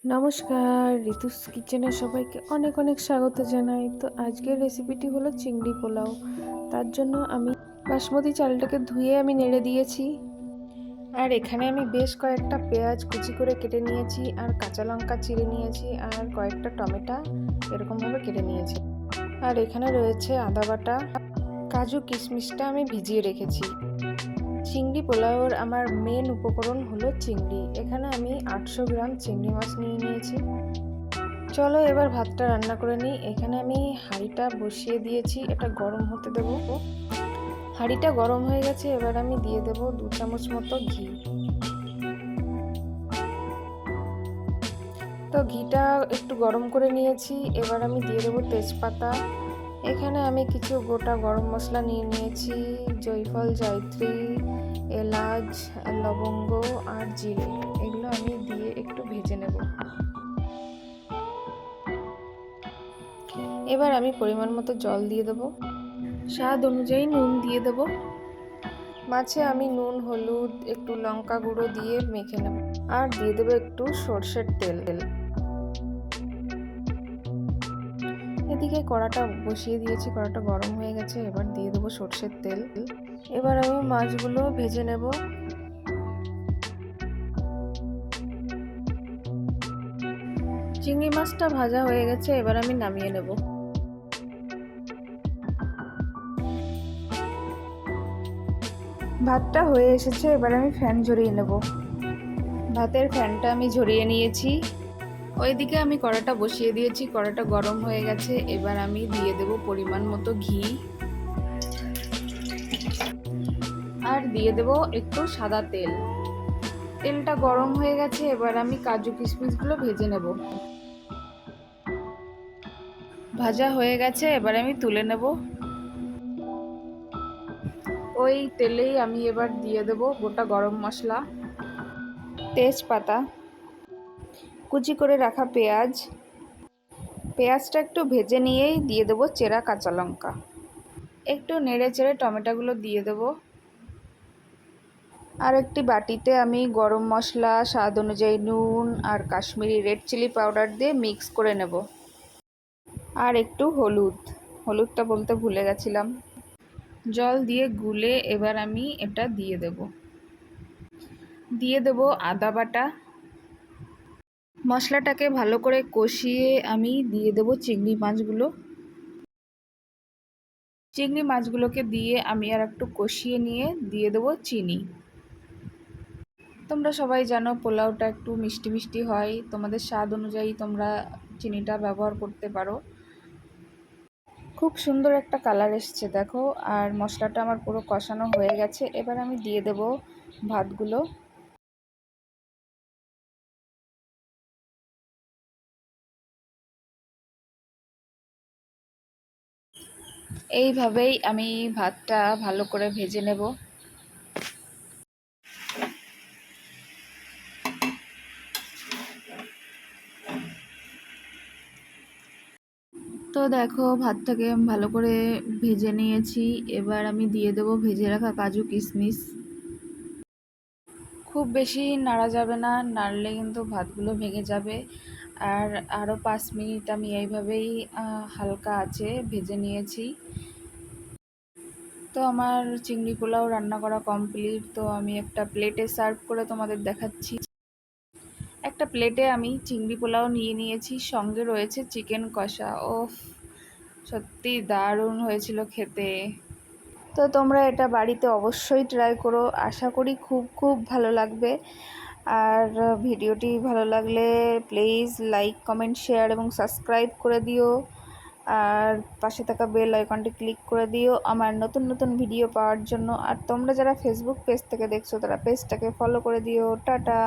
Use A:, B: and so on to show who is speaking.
A: নমস্কার, ঋতুস কিচেনে সবাইকে অনেক অনেক স্বাগত জানাই। তো আজকের রেসিপিটি হলো চিংড়ি পোলাও। তার জন্য আমি বাসমতি চালটাকে ধুয়ে আমি নেড়ে দিয়েছি। আর এখানে আমি বেশ কয়েকটা পেঁয়াজ কুচি করে কেটে নিয়েছি, আর কাঁচা লঙ্কা চিড়ে নিয়েছি, আর কয়েকটা টমেটো এরকমভাবে কেটে নিয়েছি। আর এখানে রয়েছে আদা বাটা, কাজু কিশমিশটা আমি ভিজিয়ে রেখেছি। চিংড়ি পোলাওর আমার মেন উপকরণ হলো চিংড়ি। এখানে আমি 800 গ্রাম চিংড়ি মাছ নিয়ে নিয়েছি। চলো এবার ভাতটা রান্না করে নিই। এখানে আমি হাঁড়িটা বসিয়ে দিয়েছি, এটা গরম হতে দেব। হাঁড়িটা গরম হয়ে গেছে, এবার আমি দিয়ে দেব 2 চামচ মতো ঘি। তো ঘিটা একটু গরম করে নিয়েছি, এবার আমি দিয়ে দেবো তেজপাতা। এখানে আমি কিছু গোটা গরম মশলা নিয়ে নিয়েছি, জয়ফল, জয়ত্রী, এলাচ, লবঙ্গ আর জিরে। এগুলো আমি দিয়ে একটু ভেজে নেব। এবার আমি পরিমাণ মতো জল দিয়ে দেবো, স্বাদ অনুযায়ী নুন দিয়ে দেবো। মাছে আমি নুন, হলুদ, একটু লঙ্কা গুঁড়ো দিয়ে মেখে নেব। আর দিয়ে দেবো একটু সর্ষের তেল। এদিকে কড়াটা বসিয়ে দিয়েছি, কড়াটা গরম হয়ে গেছে, এবার দিয়ে দেবো সর্ষের তেল। এবার আমি মাছগুলো ভেজে নেব। চিংড়ি মাছটা ভাজা হয়ে গেছে, এবার আমি নামিয়ে নেব। ভাতটা হয়ে এসেছে, এবার আমি ফ্যান ঝরিয়ে নেব। ভাতের ফ্যানটা আমি ঝরিয়ে নিয়েছি। ওইদিকে আমি কড়াটা বসিয়ে দিয়েছি, কড়াটা গরম হয়ে গেছে, এবার আমি দিয়ে দেব পরিমাণ মতো ঘি। আর দিয়ে দেব একটু সাদা তেল। তেলটা গরম হয়ে গেছে, এবার আমি কাজু কিশমিশগুলো ভেজে নেব। ভাজা হয়ে গেছে, এবার আমি তুলে নেব। ওই তেলেই আমি এবার দিয়ে দেব গোটা গরম মশলা, তেজপাতা, কুচি করে রাখা পেঁয়াজ। পেঁয়াজটা একটু ভেজে নিয়েই দিয়ে দেবো চেরা কাঁচা লঙ্কা। একটু নেড়ে চেড়ে টমেটোগুলো দিয়ে দেবো। আর একটি বাটিতে আমি গরম মশলা, স্বাদ অনুযায়ী নুন আর কাশ্মীরি রেড চিলি পাউডার দিয়ে মিক্স করে নেব। আর একটু হলুদটা বলতে ভুলে গেছিলাম। জল দিয়ে গুলে এবার আমি এটা দিয়ে দেব আদা বাটা। মশলাটাকে ভালো করে কষিয়ে আমি দিয়ে দেব চিংড়ি মাছগুলোকে দিয়ে আমি আর একটু কষিয়ে নিয়ে দিয়ে দেব চিনি। তোমরা সবাই জানো পোলাওটা একটু মিষ্টি মিষ্টি হয়, তোমাদের স্বাদ অনুযায়ী তোমরা চিনিটা ব্যবহার করতে পারো। খুব সুন্দর একটা কালার এসছে দেখো। আর মশলাটা আমার পুরো কষানো হয়ে গেছে, এবার আমি দিয়ে দেব ভাতগুলো। এইভাবেই আমি ভাতটা ভালো করে ভেজে নেব। তো দেখো ভাতটাকে ভালো করে ভেজে নিয়েছি, এবার আমি দিয়ে দেব ভেজে রাখা কাজু কিশমিশ। খুব বেশি নাড়া যাবে না, নাড়লে কিন্তু ভাতগুলো ভেঙে যাবে। আর আরও 5 মিনিট আমি এইভাবেই হালকা আছে ভেজে নিয়েছি। তো আমার চিংড়ি পোলাও রান্না করা কমপ্লিট। তো আমি একটা প্লেটে সার্ভ করে তোমাদের দেখাচ্ছি। একটা প্লেটে আমি চিংড়ি পোলাও নিয়ে নিয়েছি, সঙ্গে রয়েছে চিকেন কষা। ওফ, সত্যি দারুণ হয়েছিল খেতে। তো তোমরা এটা বাড়িতে অবশ্যই ট্রাই করো, আশা করি খুব খুব ভালো লাগবে। আর ভিডিওটি ভালো লাগলে প্লিজ লাইক, কমেন্ট, শেয়ার এবং সাবস্ক্রাইব করে দিও। আর পাশে থাকা বেল আইকনটি ক্লিক করে দিও আমার নতুন নতুন ভিডিও পাওয়ার জন্য। আর তোমরা যারা ফেসবুক পেজ থেকে দেখছো তারা পেজটাকে ফলো করে দিও। টাটা।